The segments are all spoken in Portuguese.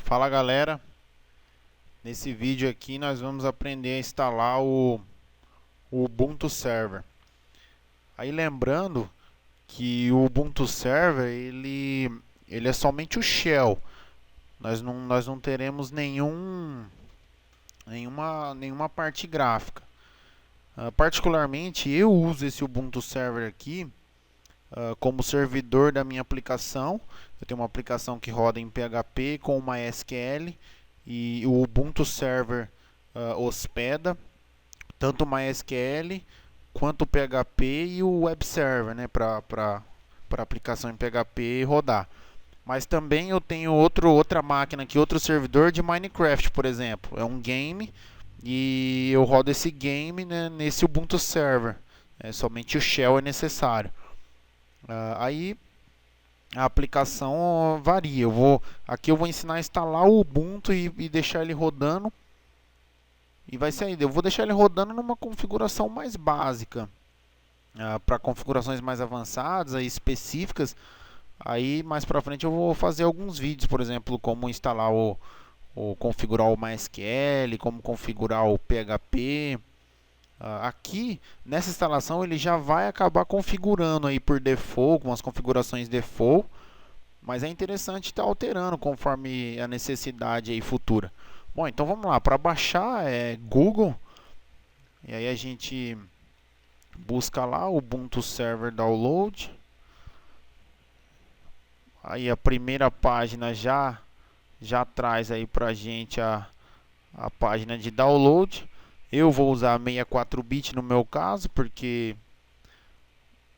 Fala galera, nesse vídeo aqui nós vamos aprender a instalar o Ubuntu Server. Aí lembrando que o Ubuntu Server ele é somente o shell. Nós não teremos nenhuma parte gráfica. Particularmente eu uso esse Ubuntu Server aqui como servidor da minha aplicação. Eu tenho uma aplicação que roda em PHP com MySQL e o Ubuntu Server hospeda tanto o MySQL quanto o PHP e o Web Server, né, para aplicação em PHP rodar. Mas também eu tenho outra máquina aqui, outro servidor de Minecraft, por exemplo. É um game e eu rodo esse game, né, nesse Ubuntu Server. Somente o shell é necessário. Aí a aplicação varia. Aqui eu vou ensinar a instalar o Ubuntu e deixar ele rodando. E vai ser aí. Eu vou deixar ele rodando numa configuração mais básica. Para configurações mais avançadas, aí, específicas. Aí mais para frente eu vou fazer alguns vídeos, por exemplo, como instalar ou configurar o MySQL, como configurar o PHP. Aqui nessa instalação ele já vai acabar configurando aí por default, com as configurações default, mas é interessante estar alterando conforme a necessidade aí futura. Bom, então vamos lá, para baixar é Google, e aí a gente busca lá o Ubuntu Server Download. Aí a primeira página já traz aí pra gente a página de download. Eu vou usar 64-bit no meu caso, porque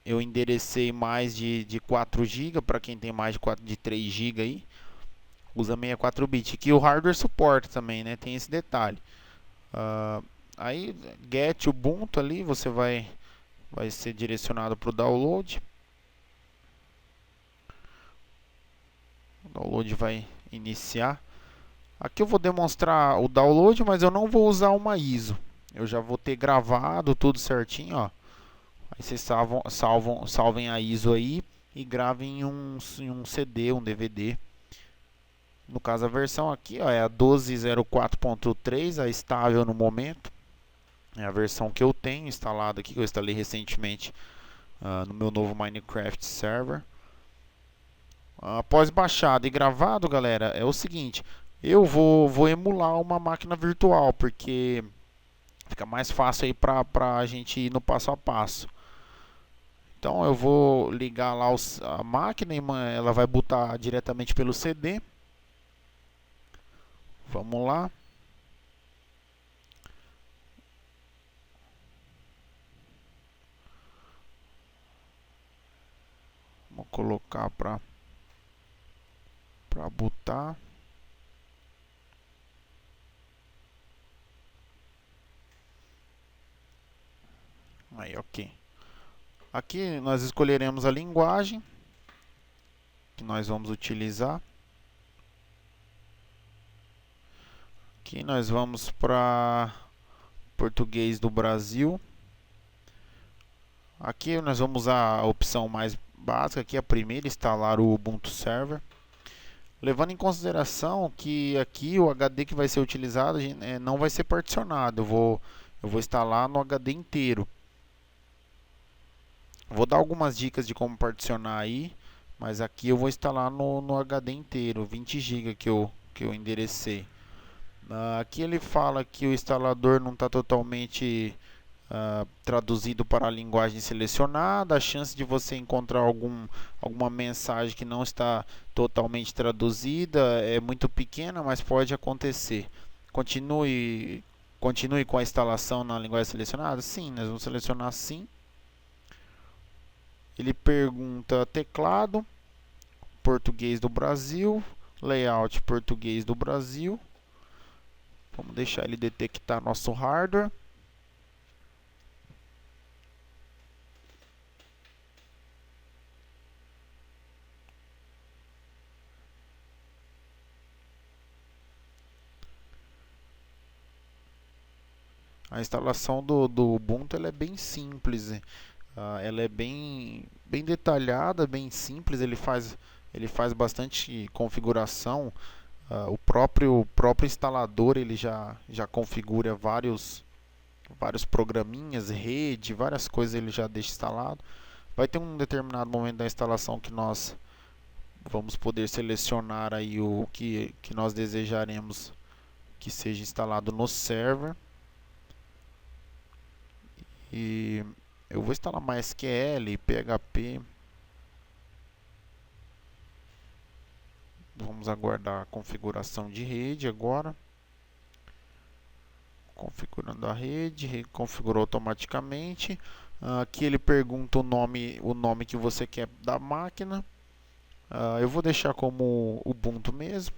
eu enderecei mais de 4 GB. Para quem tem mais de 3 GB aí, usa 64-bit. Que o hardware suporta também, né? Tem esse detalhe. Aí get Ubuntu ali, você vai ser direcionado para o download. O download vai iniciar. Aqui eu vou demonstrar o download, mas eu não vou usar uma ISO. Eu já vou ter gravado tudo certinho, ó. Aí vocês salvem a ISO aí e gravem em um CD, um DVD. No caso a versão aqui, ó, é a 12.04.3, a estável no momento. É a versão que eu tenho instalada aqui, que eu instalei recentemente no meu novo Minecraft server. Após baixado e gravado, galera, é o seguinte: eu vou emular uma máquina virtual, porque fica mais fácil aí para a gente ir no passo a passo. Então eu vou ligar lá a máquina e ela vai botar diretamente pelo CD. Vamos lá. Vamos colocar para botar. Aí, ok. Aqui nós escolheremos a linguagem que nós vamos utilizar. Aqui nós vamos para português do Brasil. Aqui nós vamos usar a opção mais básica, aqui a primeira, instalar o Ubuntu Server. Levando em consideração que aqui o HD que vai ser utilizado não vai ser particionado, eu vou instalar no HD inteiro. Vou dar algumas dicas de como particionar aí, mas aqui eu vou instalar no HD inteiro, 20 GB que eu enderecei. Aqui ele fala que o instalador não está totalmente traduzido para a linguagem selecionada. A chance de você encontrar alguma mensagem que não está totalmente traduzida é muito pequena, mas pode acontecer. Continue com a instalação na linguagem selecionada? Sim, nós vamos selecionar sim. Ele pergunta teclado, português do Brasil, layout português do Brasil. Vamos deixar ele detectar nosso hardware. A instalação do Ubuntu ela é bem simples, ela é bem detalhada, bem simples. Ele faz bastante configuração o próprio instalador ele já configura vários programinhas, rede, várias coisas ele já deixa instalado. Vai ter um determinado momento da instalação que nós vamos poder selecionar aí o que nós desejaremos que seja instalado no server. E eu vou instalar MySQL, PHP. Vamos aguardar a configuração de rede agora. Configurando a rede, configurou automaticamente. Aqui ele pergunta o nome que você quer da máquina. Eu vou deixar como Ubuntu mesmo.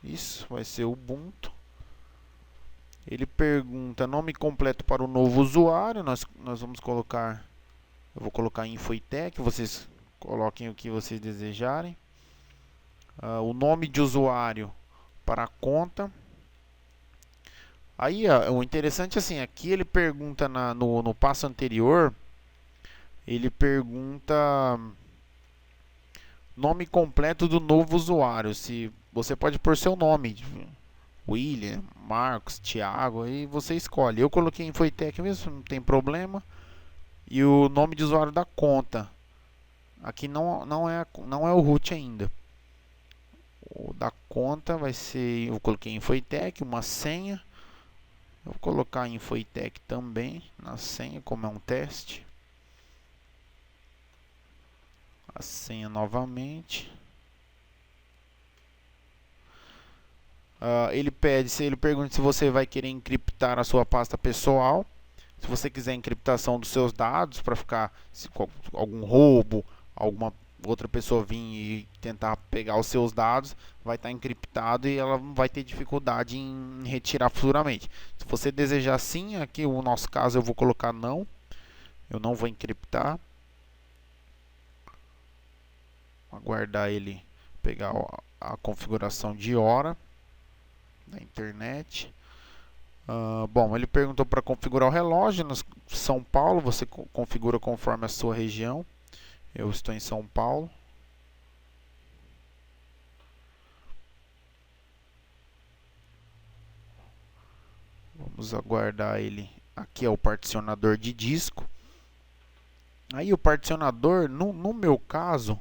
Isso vai ser Ubuntu. Ele pergunta nome completo para o novo usuário. Nós vamos colocar. Eu vou colocar Info e Tech. Vocês coloquem o que vocês desejarem. O nome de usuário para a conta. Aí, o interessante assim, aqui ele pergunta no passo anterior, ele pergunta nome completo do novo usuário. Se você pode pôr seu nome, William, Marcos, Thiago, aí você escolhe. Eu coloquei Infoitec mesmo, não tem problema. E o nome de usuário da conta. Aqui não é o root ainda. O da conta vai ser, eu coloquei Infoitec, uma senha. Eu vou colocar Infoitec também na senha, como é um teste. A senha novamente. Ele pergunta se você vai querer encriptar a sua pasta pessoal. Se você quiser encriptação dos seus dados para ficar algum roubo, alguma outra pessoa vir e tentar pegar os seus dados, vai estar encriptado e ela não vai ter dificuldade em retirar futuramente. Se você desejar sim, aqui no nosso caso eu vou colocar não. Eu não vou encriptar. Aguardar ele pegar a configuração de hora da internet. Bom, ele perguntou para configurar o relógio. No São Paulo, você configura conforme a sua região. Eu estou em São Paulo. Vamos aguardar ele. Aqui é o particionador de disco. Aí o particionador, no meu caso,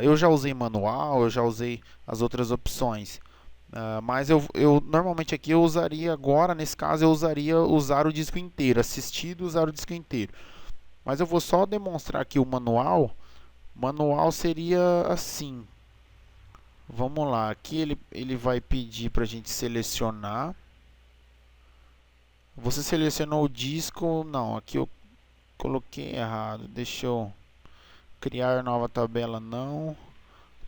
eu já usei manual, eu já usei as outras opções. Mas eu normalmente aqui eu usaria agora, nesse caso eu usaria usar o disco inteiro, assistido usar o disco inteiro. Mas eu vou só demonstrar aqui o manual. Manual seria assim. Vamos lá, aqui ele vai pedir para a gente selecionar. Você selecionou o disco? Não, aqui eu coloquei errado. Deixa eu criar nova tabela, não.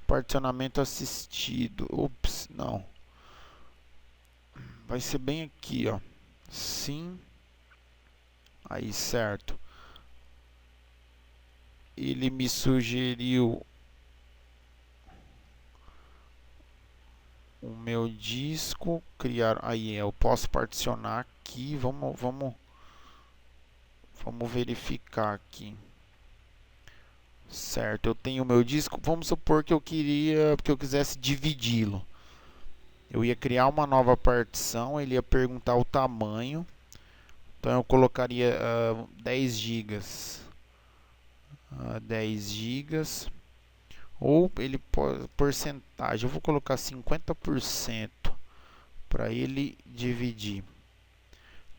Particionamento assistido. Ups, não. Vai ser bem aqui, ó. Sim. Aí, certo. Ele me sugeriu o meu disco, criar, aí eu posso particionar aqui, vamos verificar aqui. Certo, eu tenho o meu disco, vamos supor que eu quisesse dividi-lo. Eu ia criar uma nova partição, ele ia perguntar o tamanho. Então eu colocaria 10 GB. 10 GB. Ou ele porcentagem, eu vou colocar 50% para ele dividir.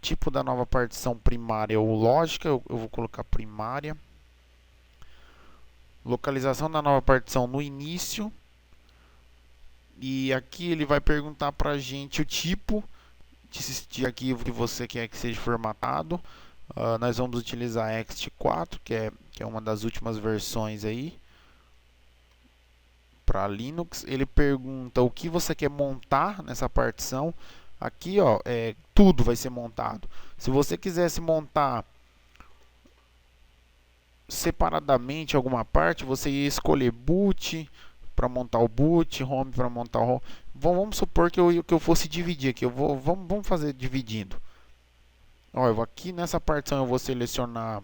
Tipo da nova partição primária ou lógica, eu vou colocar primária. Localização da nova partição no início. E aqui ele vai perguntar para a gente o tipo de arquivo que você quer que seja formatado. Nós vamos utilizar ext4, que é uma das últimas versões aí para Linux. Ele pergunta o que você quer montar nessa partição. Aqui, ó, tudo vai ser montado. Se você quisesse montar separadamente alguma parte, você ia escolher boot para montar o boot, home para montar o home. Vamos supor que eu fosse dividir aqui. Vamos fazer dividindo. Ó, aqui nessa partição eu vou selecionar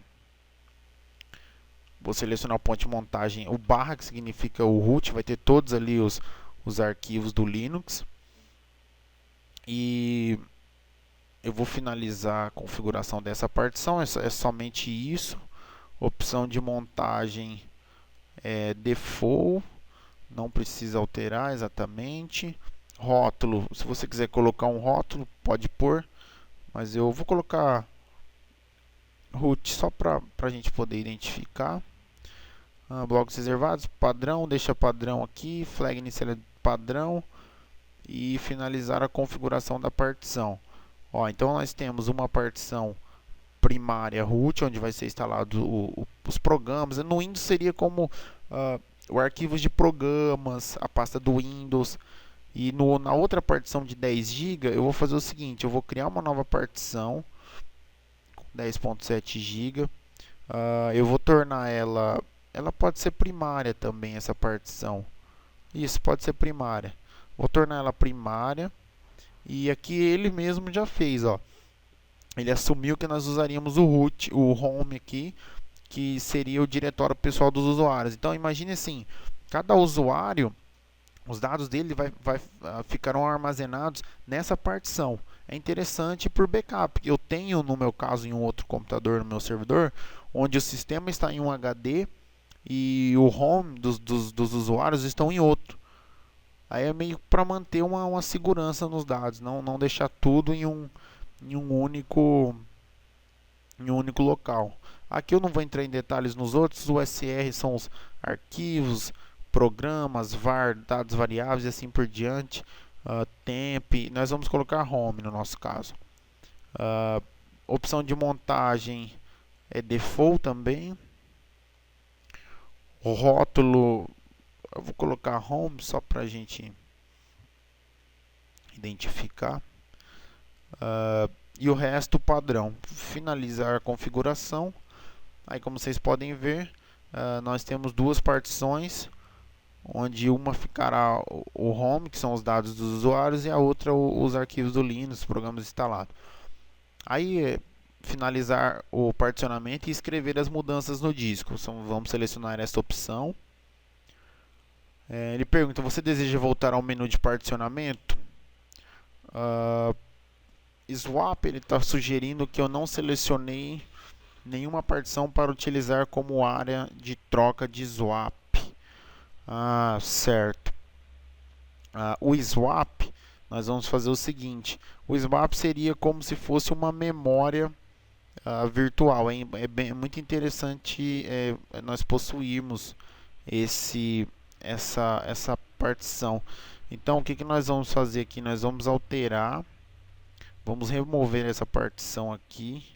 o ponto de montagem, o barra, que significa o root, vai ter todos ali os os arquivos do Linux. E eu vou finalizar a configuração dessa partição, é somente isso. Opção de montagem é default, não precisa alterar exatamente. Rótulo, se você quiser colocar um rótulo, pode pôr, mas eu vou colocar root só para a gente poder identificar. Blocos reservados, padrão, deixa padrão aqui, flag inicial padrão e finalizar a configuração da partição. Então nós temos uma partição primária root, onde vai ser instalado os programas. No Windows seria como o arquivo de programas, a pasta do Windows. E na outra partição de 10 GB, eu vou fazer o seguinte, eu vou criar uma nova partição com 10.7 GB. Eu vou tornar ela pode ser primária também, essa partição. Isso, pode ser primária. Vou tornar ela primária. E aqui ele mesmo já fez, ó. Ele assumiu que nós usaríamos o root, o home aqui, que seria o diretório pessoal dos usuários. Então imagine assim, cada usuário, os dados dele ficarão armazenados nessa partição. É interessante por backup. Eu tenho, no meu caso, em um outro computador, no meu servidor, onde o sistema está em um HD e o home dos usuários estão em outro. Aí é meio para manter uma segurança nos dados, não deixar tudo em um único local. Aqui eu não vou entrar em detalhes nos outros. O USR são os arquivos, programas, var, dados variáveis e assim por diante. Temp, nós vamos colocar home no nosso caso. Opção de montagem é default também. O rótulo, eu vou colocar home só para a gente identificar. E o resto padrão. Finalizar a configuração. Aí, como vocês podem ver, nós temos duas partições, onde uma ficará o home, que são os dados dos usuários, e a outra os arquivos do Linux, os programas instalados. Aí, finalizar o particionamento e escrever as mudanças no disco. Vamos selecionar esta opção. Ele pergunta: você deseja voltar ao menu de particionamento? Swap, ele está sugerindo que eu não selecionei nenhuma partição para utilizar como área de troca de swap. Certo. O swap, nós vamos fazer o seguinte: o swap seria como se fosse uma memória virtual. É muito interessante nós possuirmos essa partição. Então, o que nós vamos fazer aqui? Nós vamos alterar, vamos remover essa partição aqui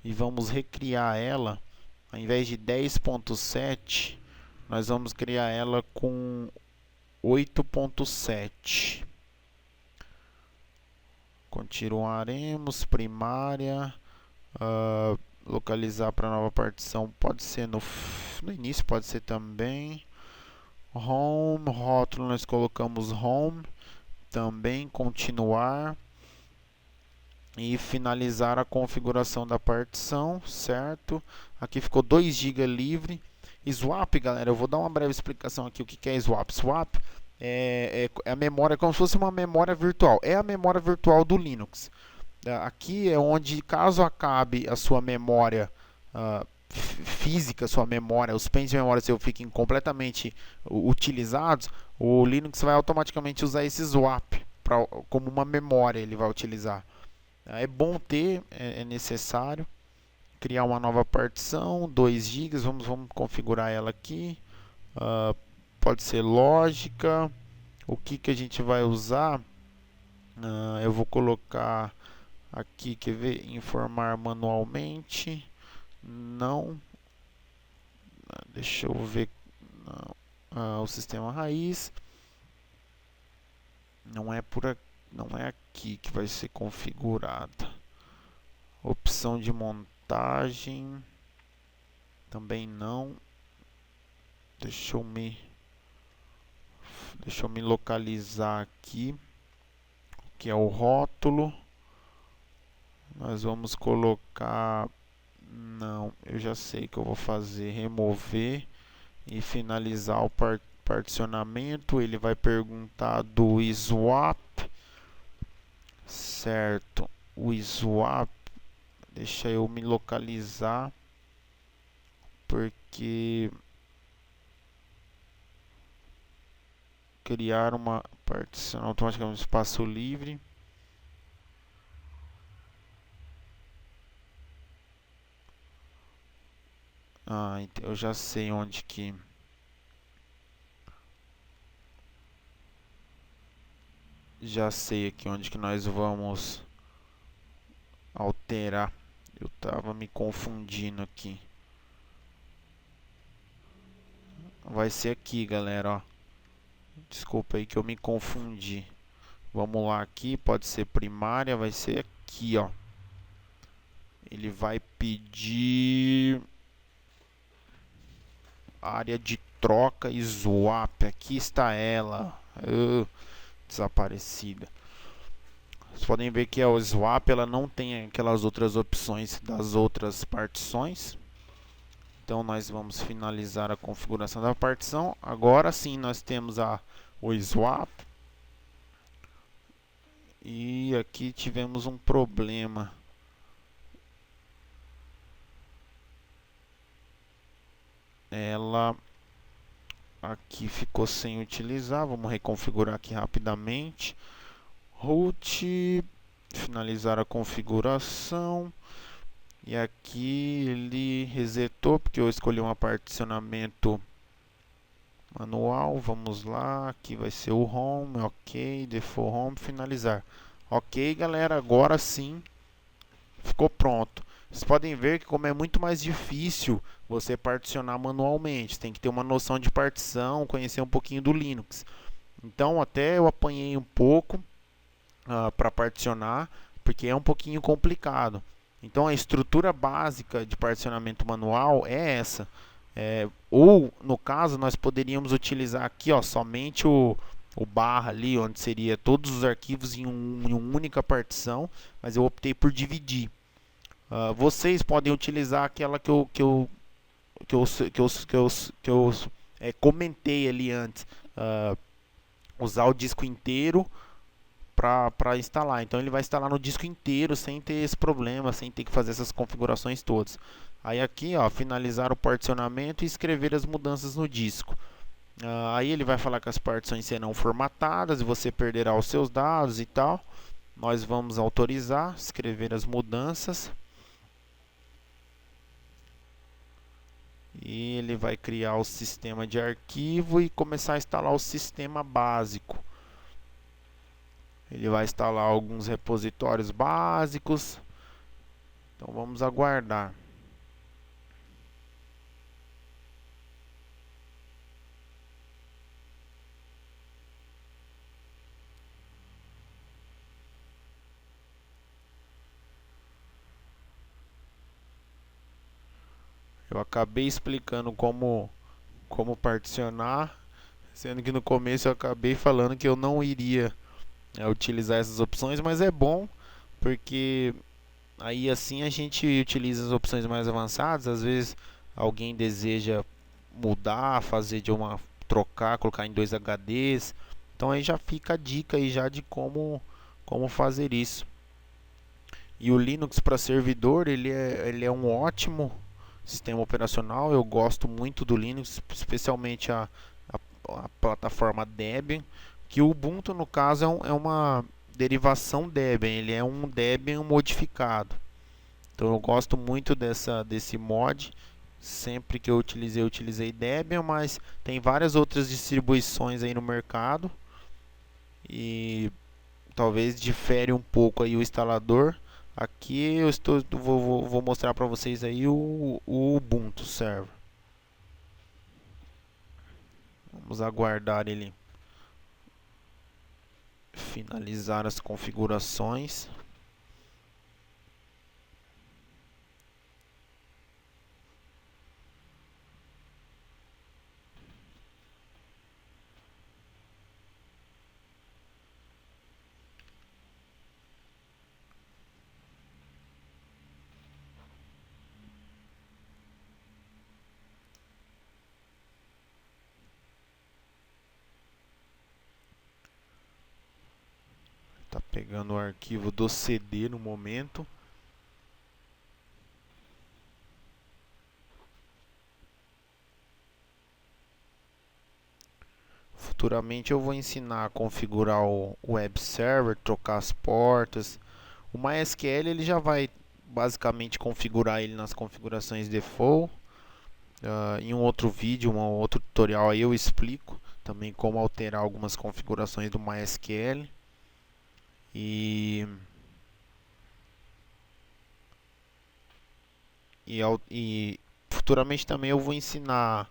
e vamos recriar ela. Ao invés de 10.7, nós vamos criar ela com 8.7. Continuaremos primária. Localizar para nova partição pode ser no início, pode ser também. Home, rótulo nós colocamos home. Também continuar. E finalizar a configuração da partição, certo? Aqui ficou 2 GB livre. Swap, galera, eu vou dar uma breve explicação aqui o que é swap. Swap é a memória, como se fosse uma memória virtual. É a memória virtual do Linux. Aqui é onde, caso acabe a sua memória física, sua memória, os pens de memória seu fiquem completamente utilizados, o Linux vai automaticamente usar esse swap como uma memória, ele vai utilizar. É bom ter, é necessário. Criar uma nova partição, 2 GB, vamos configurar ela aqui. Pode ser lógica. O que a gente vai usar? Eu vou colocar aqui, quer ver? Informar manualmente. Não. Deixa eu ver. Não. O sistema raiz. Não é por aqui. Não é aqui que vai ser configurada. Opção de montagem. Também não. Deixa eu me localizar aqui. Que é o rótulo. Nós vamos colocar. Não, eu já sei que eu vou fazer. Remover e finalizar o particionamento, ele vai perguntar do swap, certo? O swap, deixa eu me localizar, porque criar uma partição automaticamente no espaço livre. Eu já sei onde que aqui onde que nós vamos alterar. Eu tava me confundindo aqui. Vai ser aqui, galera, ó. Desculpa aí que eu me confundi. Vamos lá aqui, pode ser primária, vai ser aqui, ó. Ele vai pedir área de troca e swap. Aqui está ela. Desaparecida. Vocês podem ver que o swap ela não tem aquelas outras opções das outras partições. Então nós vamos finalizar a configuração da partição. Agora sim nós temos o swap. E aqui tivemos um problema. Ela aqui ficou sem utilizar. Vamos reconfigurar aqui rapidamente. Root, finalizar a configuração. E aqui ele resetou porque eu escolhi um particionamento manual. Vamos lá, aqui vai ser o home, ok, default home, finalizar. Ok, galera, agora sim ficou pronto. Vocês podem ver que como é muito mais difícil você particionar manualmente, tem que ter uma noção de partição, conhecer um pouquinho do Linux. Então até eu apanhei um pouco para particionar, porque é um pouquinho complicado. Então a estrutura básica de particionamento manual é essa. Ou no caso nós poderíamos utilizar aqui somente o barra ali, onde seria todos os arquivos em uma única partição, mas eu optei por dividir. Vocês podem utilizar aquela que eu comentei ali antes, usar o disco inteiro para instalar. Então ele vai instalar no disco inteiro sem ter esse problema, sem ter que fazer essas configurações todas. Aí aqui, finalizar o particionamento e escrever as mudanças no disco. Aí ele vai falar que as partições serão formatadas e você perderá os seus dados e tal. Nós vamos autorizar, escrever as mudanças. E ele vai criar o sistema de arquivo e começar a instalar o sistema básico. Ele vai instalar alguns repositórios básicos. Então vamos aguardar. Eu acabei explicando como particionar, sendo que no começo eu acabei falando que eu não iria utilizar essas opções, mas é bom porque aí assim a gente utiliza as opções mais avançadas. Às vezes alguém deseja mudar, fazer de trocar, colocar em dois HDs. Então aí já fica a dica aí já de como fazer isso. E o Linux para servidor, ele é um ótimo sistema operacional. Eu gosto muito do Linux, especialmente a plataforma Debian, que o Ubuntu no caso é uma derivação Debian, ele é um Debian modificado. Então eu gosto muito desse mod. Sempre que eu utilizei Debian, mas tem várias outras distribuições aí no mercado e talvez difere um pouco aí o instalador. Aqui vou mostrar para vocês aí o Ubuntu Server. Vamos aguardar ele finalizar as configurações. Carregando o arquivo do CD no momento. Futuramente eu vou ensinar a configurar o web server, trocar as portas. O MySQL ele já vai basicamente configurar ele nas configurações default. Em um outro vídeo, um outro tutorial aí eu explico também como alterar algumas configurações do MySQL. E, e futuramente também eu vou ensinar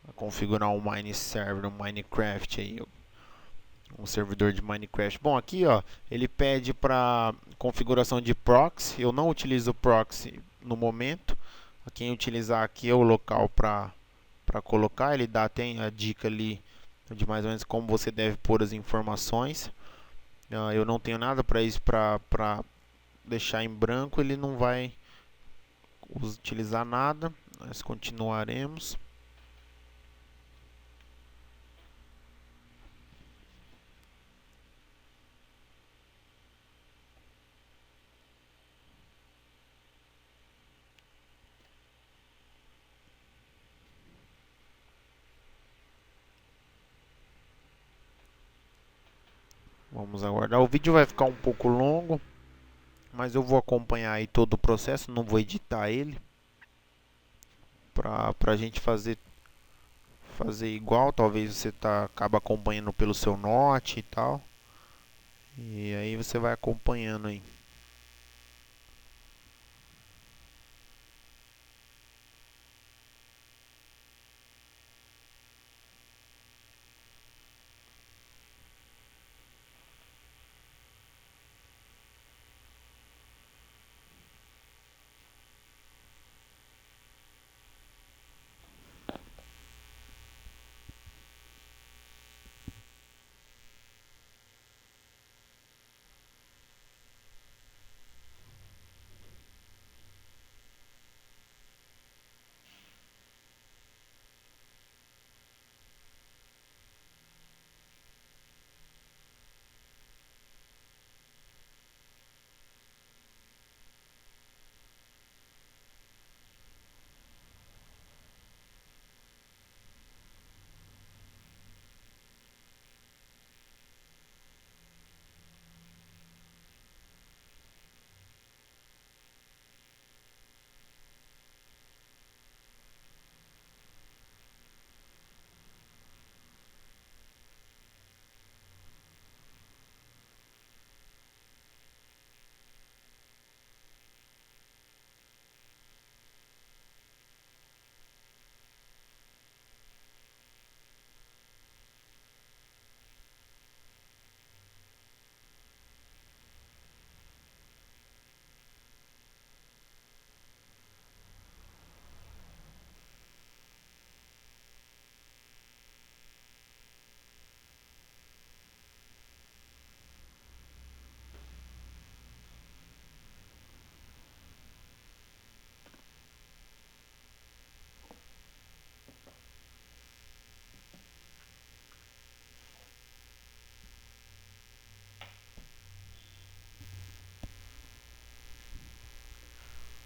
a configurar um Mine Server, um Minecraft aí, um servidor de Minecraft. Bom, aqui ó, ele pede para configuração de proxy. Eu não utilizo proxy no momento. Quem utilizar aqui é o local para colocar. Ele dá tem a dica ali de mais ou menos como você deve pôr as informações. Eu não tenho nada para isso para deixar em branco. Ele não vai utilizar nada. Nós continuaremos. Vamos aguardar. O vídeo vai ficar um pouco longo, mas eu vou acompanhar aí todo o processo, não vou editar ele para a gente fazer igual. Talvez você acaba acompanhando pelo seu note e tal, e aí você vai acompanhando aí.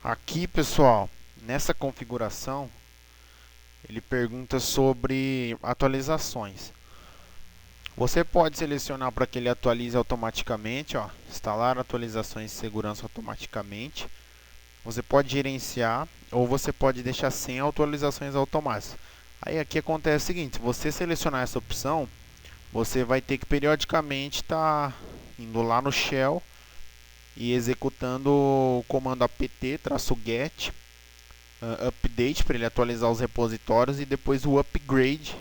Aqui, pessoal, nessa configuração, ele pergunta sobre atualizações. Você pode selecionar para que ele atualize automaticamente, ó, instalar atualizações de segurança automaticamente. Você pode gerenciar ou você pode deixar sem atualizações automáticas. Aí aqui acontece o seguinte: se você selecionar essa opção, você vai ter que periodicamente estar indo lá no shell e executando o comando apt-get update para ele atualizar os repositórios e depois o upgrade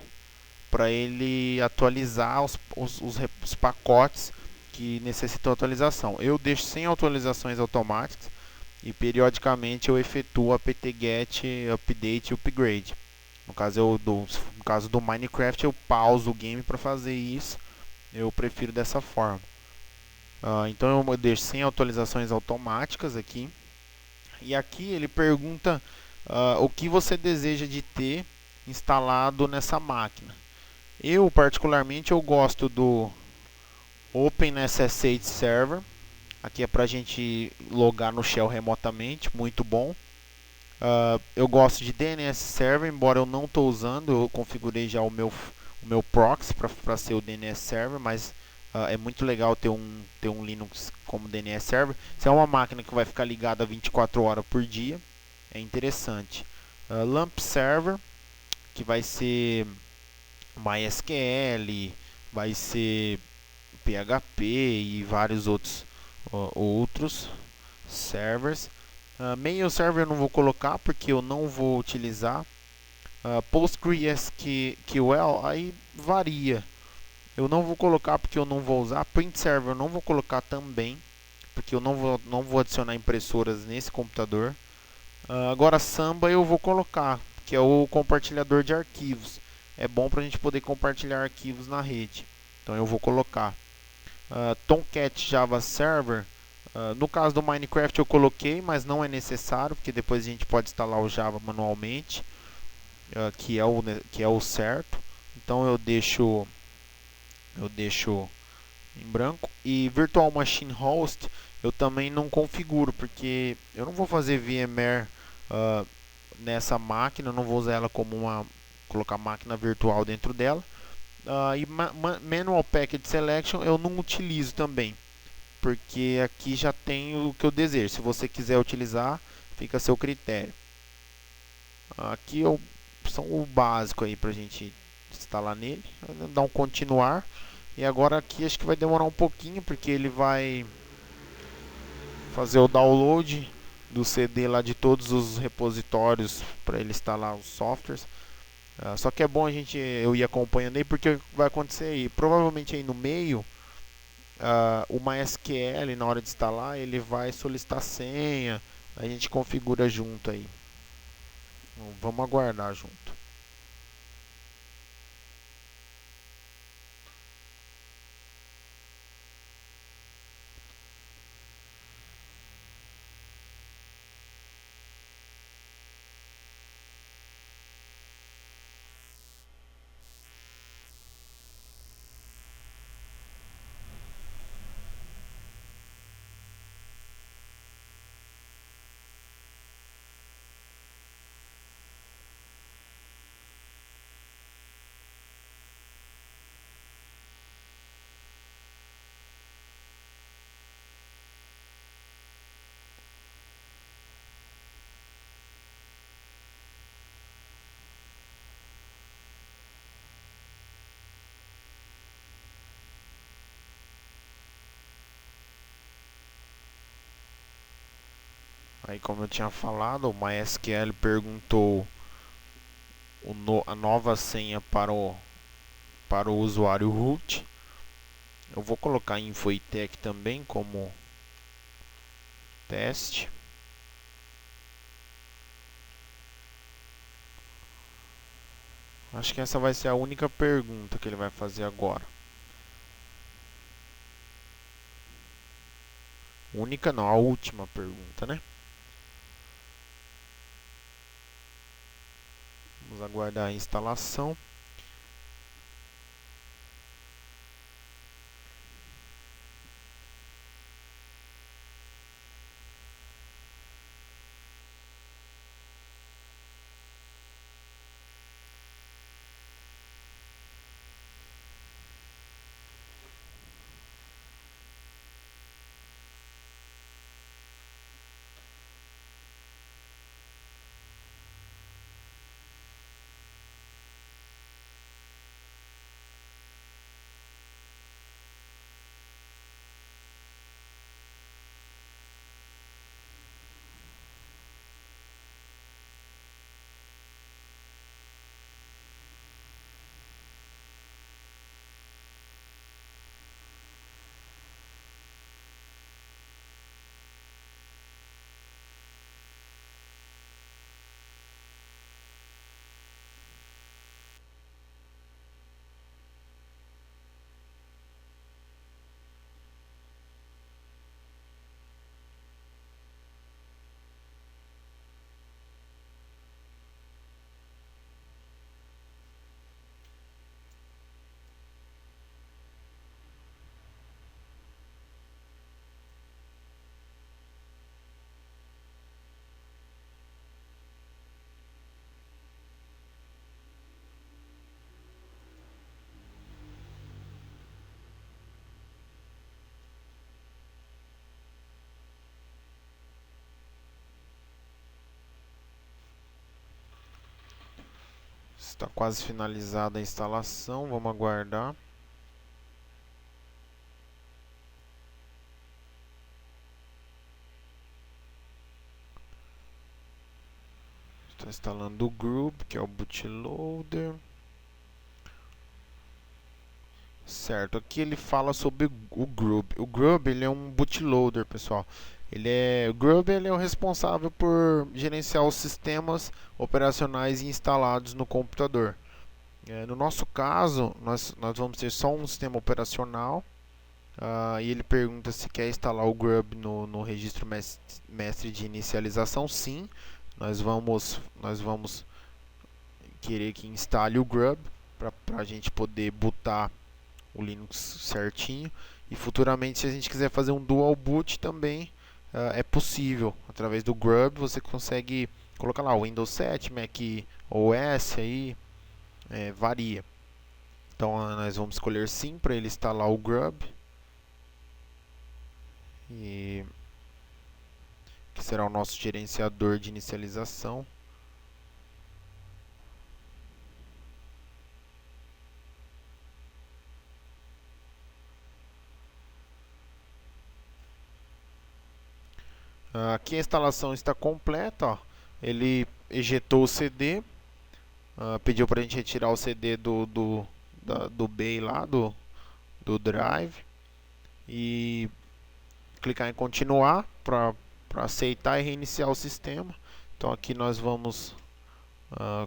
para ele atualizar os pacotes que necessitam atualização. Eu deixo sem atualizações automáticas e periodicamente eu efetuo apt-get update e upgrade. No caso do Minecraft, eu pauso o game para fazer isso. Eu prefiro dessa forma. Então eu deixo sem atualizações automáticas aqui. E aqui ele pergunta o que você deseja de ter instalado nessa máquina. Eu particularmente eu gosto do OpenSSH Server. Aqui é para a gente logar no Shell remotamente, muito bom. Eu gosto de DNS Server, embora eu não estou usando, eu configurei já o meu proxy para ser o DNS Server, mas é muito legal ter um Linux como DNS Server. Se é uma máquina que vai ficar ligada 24 horas por dia, é interessante. LAMP Server, que vai ser MySQL, vai ser PHP e vários outros servers. Mail server eu não vou colocar porque eu não vou utilizar. PostgreSQL aí varia. Eu não vou colocar porque eu não vou usar. Print server eu não vou colocar também porque eu não vou adicionar impressoras nesse computador. Agora Samba eu vou colocar, que é o compartilhador de arquivos. É bom para a gente poder compartilhar arquivos na rede. Então eu vou colocar. Tomcat Java Server. No caso do Minecraft eu coloquei, mas não é necessário, porque depois a gente pode instalar o Java manualmente, que é o certo. Então eu deixo em branco. E Virtual Machine Host eu também não configuro, porque eu não vou fazer VMware nessa máquina, eu não vou usar ela como colocar máquina virtual dentro dela. E Manual Package Selection eu não utilizo também, porque aqui já tem o que eu desejo. Se você quiser utilizar, fica a seu critério. Aqui são o básico aí para a gente instalar nele. Dar um continuar. E agora aqui acho que vai demorar um pouquinho, porque ele vai fazer o download do CD lá de todos os repositórios para ele instalar os softwares. Só que é bom eu ir acompanhando aí, porque vai acontecer aí. Provavelmente aí no meio, o MySQL na hora de instalar ele vai solicitar senha. A gente configura junto aí. Então, vamos aguardar junto. Aí, como eu tinha falado, o MySQL perguntou a nova senha para o usuário root. Eu vou colocar InfoITech também como teste. Acho que essa vai ser a única pergunta que ele vai fazer agora. Única não, a última pergunta, né? Vamos aguardar a instalação. está quase finalizada a instalação, vamos aguardar. Está instalando o Grub, que é o bootloader. Certo, aqui ele fala sobre o Grub. O Grub ele é um bootloader, pessoal. O Grub ele é o responsável por gerenciar os sistemas operacionais instalados no computador. No nosso caso, nós vamos ter só um sistema operacional. E ele pergunta se quer instalar o Grub no registro mestre de inicialização. Sim, nós vamos querer que instale o Grub para a gente poder botar o Linux certinho. E futuramente, se a gente quiser fazer um dual boot também, é possível. Através do Grub você consegue colocar lá o Windows 7, Mac OS, aí varia. Então nós vamos escolher sim para ele instalar o Grub. E que será o nosso gerenciador de inicialização. Aqui a instalação está completa, ó. Ele ejetou o CD, pediu para a gente retirar o CD do bay lá, do drive, e clicar em continuar para aceitar e reiniciar o sistema. Então aqui nós vamos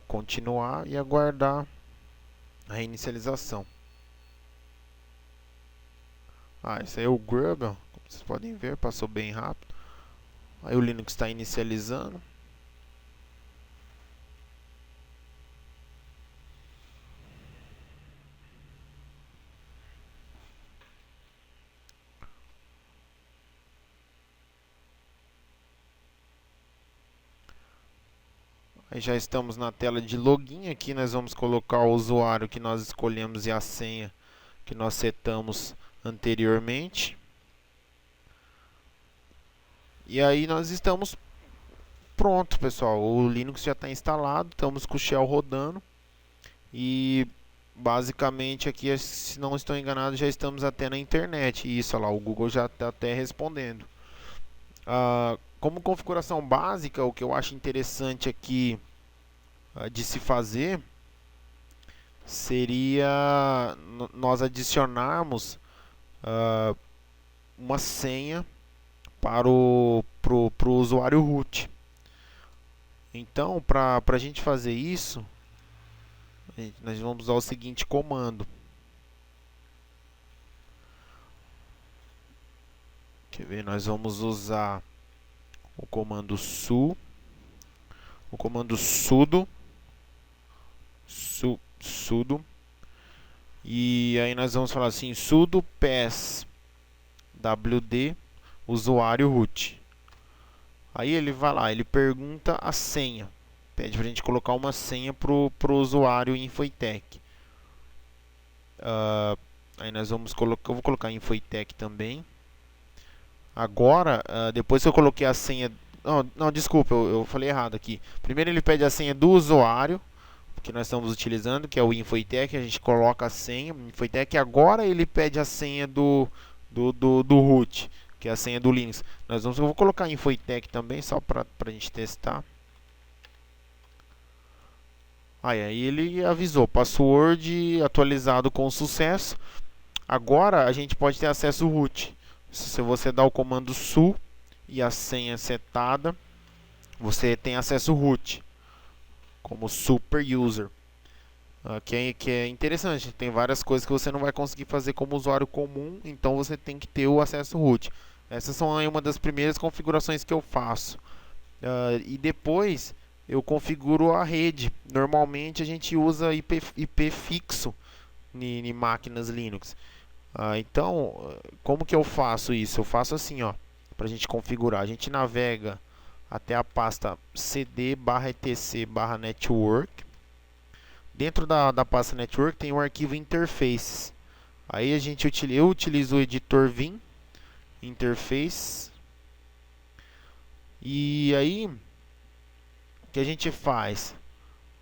continuar e aguardar a reinicialização. Esse aí é o Grub, ó. Como vocês podem ver, passou bem rápido. Aí o Linux está inicializando. Aí já estamos na tela de login. Aqui nós vamos colocar o usuário que nós escolhemos e a senha que nós setamos anteriormente. E aí nós estamos pronto, pessoal. O Linux já está instalado, estamos com o shell rodando. E basicamente aqui, se não estou enganado, já estamos até na internet. Isso, olha lá, o Google já está até respondendo. Como configuração básica, o que eu acho interessante aqui de se fazer seria nós adicionarmos uma senha para o usuário root. Então, para a gente fazer isso, nós vamos usar o seguinte comando. Quer ver? Nós vamos usar o comando sudo e aí nós vamos falar assim, sudo pass wd usuário root. Aí ele vai lá, ele pergunta a senha, pede pra gente colocar uma senha pro usuário Infoitec. Aí nós vamos colocar, eu vou colocar Infoitec também. Agora, depois que eu coloquei a senha, não, desculpa, eu falei errado aqui. Primeiro ele pede a senha do usuário que nós estamos utilizando, que é o Infoitec, a gente coloca a senha, Infoitec. Agora ele pede a senha do root, que é a senha do Linux. Eu vou colocar Infoitec também, só para a gente testar. Aí ele avisou, password atualizado com sucesso. Agora a gente pode ter acesso root. Se você dá o comando su e a senha setada, você tem acesso root como super user. Que é interessante, tem várias coisas que você não vai conseguir fazer como usuário comum, então você tem que ter o acesso root. Essas são aí uma das primeiras configurações que eu faço. E depois eu configuro a rede. Normalmente a gente usa IP fixo em máquinas Linux. Então, como que eu faço isso? Eu faço assim, ó, para a gente configurar. A gente navega até a pasta cd/etc/network. Dentro da pasta network tem o arquivo interfaces. Aí eu utilizo o editor Vim interface. E aí o que a gente faz?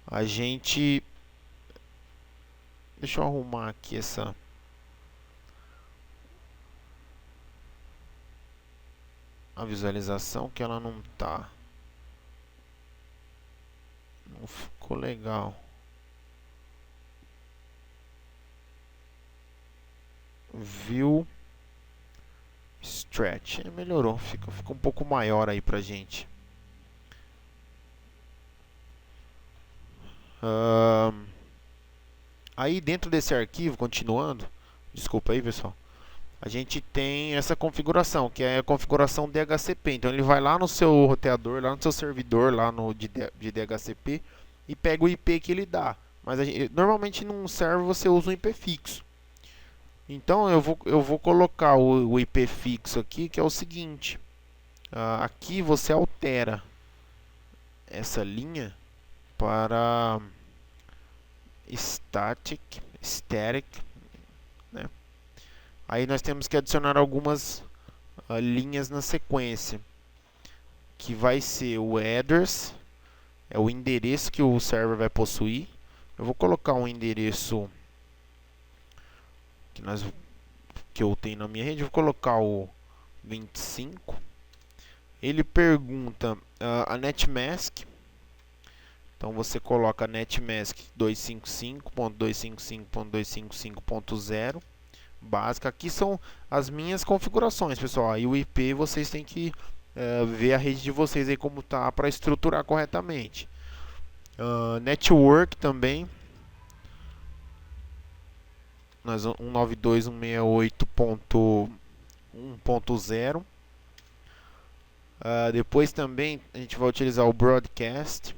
A gente Deixa eu arrumar aqui a visualização, que ela não tá. Não ficou legal. View Stretch. Melhorou, fica um pouco maior aí pra gente. Aí dentro desse arquivo, continuando, desculpa aí pessoal, a gente tem essa configuração, que é a configuração DHCP. Então ele vai lá no seu roteador, lá no seu servidor, lá no de DHCP, e pega o IP que ele dá. Mas normalmente num server você usa um IP fixo. Então eu vou colocar o IP fixo aqui, que é o seguinte. Aqui você altera essa linha para static, né? Aí nós temos que adicionar algumas linhas na sequência, que vai ser o headers, é o endereço que o server vai possuir. Eu vou colocar um endereço que eu tenho na minha rede, vou colocar o 25. Ele pergunta a netmask. Então você coloca netmask 255.255.255.0 básica. Aqui são as minhas configurações, pessoal. E o IP vocês têm que ver a rede de vocês aí como tá para estruturar corretamente. Network também. Nós 192.168.1.0. Depois também a gente vai utilizar o broadcast,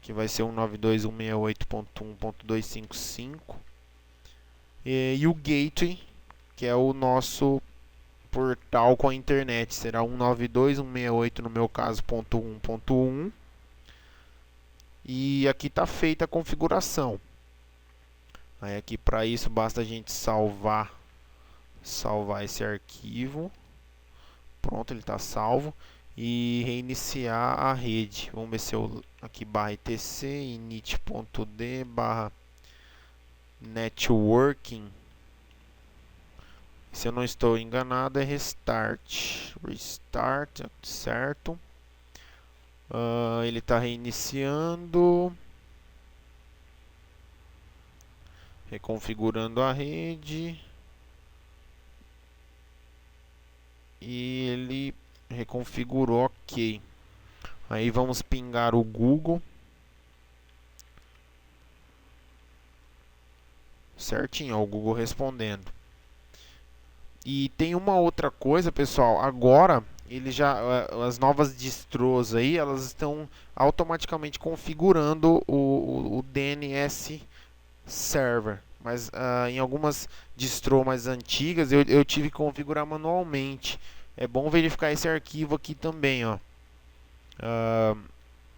que vai ser 192.168.1.255. E o gateway, que é o nosso portal com a internet, será 192.168 no meu caso .1.1. E aqui está feita a configuração. Aí aqui para isso basta a gente salvar esse arquivo. Pronto, ele está salvo. E reiniciar a rede. Vamos ver se eu aqui barra etc init.d barra networking. Se eu não estou enganado é restart, certo? Ele está reiniciando, reconfigurando a rede, e ele reconfigurou, ok. Aí vamos pingar o Google. Certinho, ó, o Google respondendo. E tem uma outra coisa, pessoal. Agora, as novas distros aí, elas estão automaticamente configurando o DNS Server. Mas em algumas distros mais antigas, eu tive que configurar manualmente. É bom verificar esse arquivo aqui também, ó.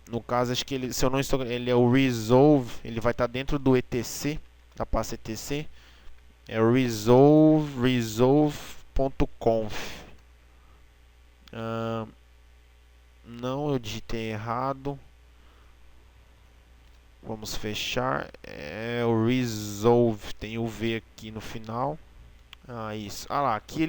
No caso, acho que ele, se eu não estou, ele é o resolve, ele vai estar dentro do etc, da pasta etc. É resolve.conf. Não, eu digitei errado. Vamos fechar. É o resolve, tem o V aqui no final. Isso. Lá, aqui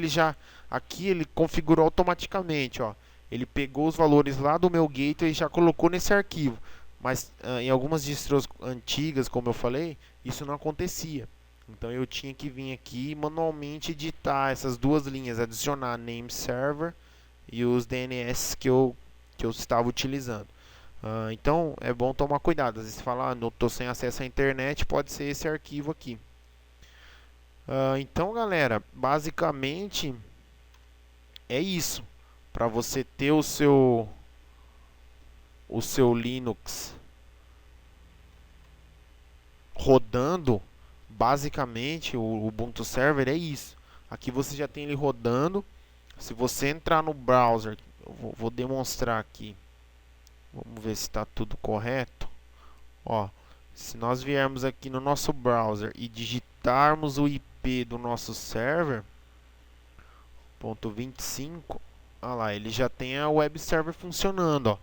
ele configurou automaticamente, ó. Ele pegou os valores lá do meu gateway e já colocou nesse arquivo. Mas em algumas distros antigas, como eu falei, isso não acontecia. Então eu tinha que vir aqui e manualmente editar essas duas linhas, adicionar name server e os DNS que eu estava utilizando. Então é bom tomar cuidado. Às vezes você fala, não estou sem acesso à internet, pode ser esse arquivo aqui. Então, galera, basicamente é isso. Para você ter o seu Linux rodando, basicamente o Ubuntu Server é isso. Aqui você já tem ele rodando. Se você entrar no browser, eu vou demonstrar aqui. Vamos ver se está tudo correto. Ó, se nós viermos aqui no nosso browser e digitarmos o IP do nosso server, .25, olha lá, ele já tem a web server funcionando, ó.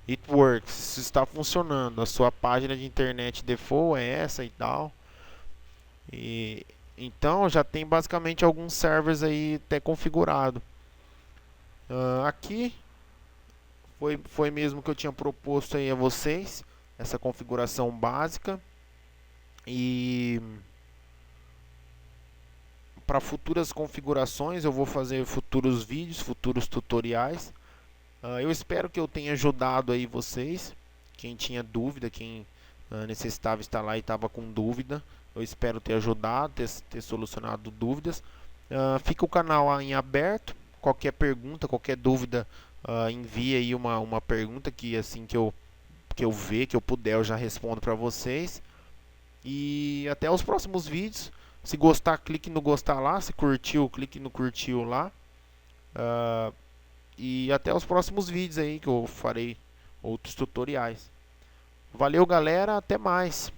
It works, isso está funcionando. A sua página de internet default é essa e tal. E, então já tem basicamente alguns servers aí até configurado. Aqui foi mesmo que eu tinha proposto aí a vocês, essa configuração básica. E para futuras configurações eu vou fazer futuros vídeos, futuros tutoriais. Eu espero que eu tenha ajudado aí vocês, quem tinha dúvida, quem necessitava instalar e estava com dúvida. Eu espero ter ajudado, ter solucionado dúvidas. Fica o canal em aberto. Qualquer pergunta, qualquer dúvida, envie aí uma pergunta que assim que eu ver, que eu puder, eu já respondo para vocês. E até os próximos vídeos. Se gostar, clique no gostar lá. Se curtiu, clique no curtiu lá. E até os próximos vídeos aí que eu farei outros tutoriais. Valeu, galera, até mais.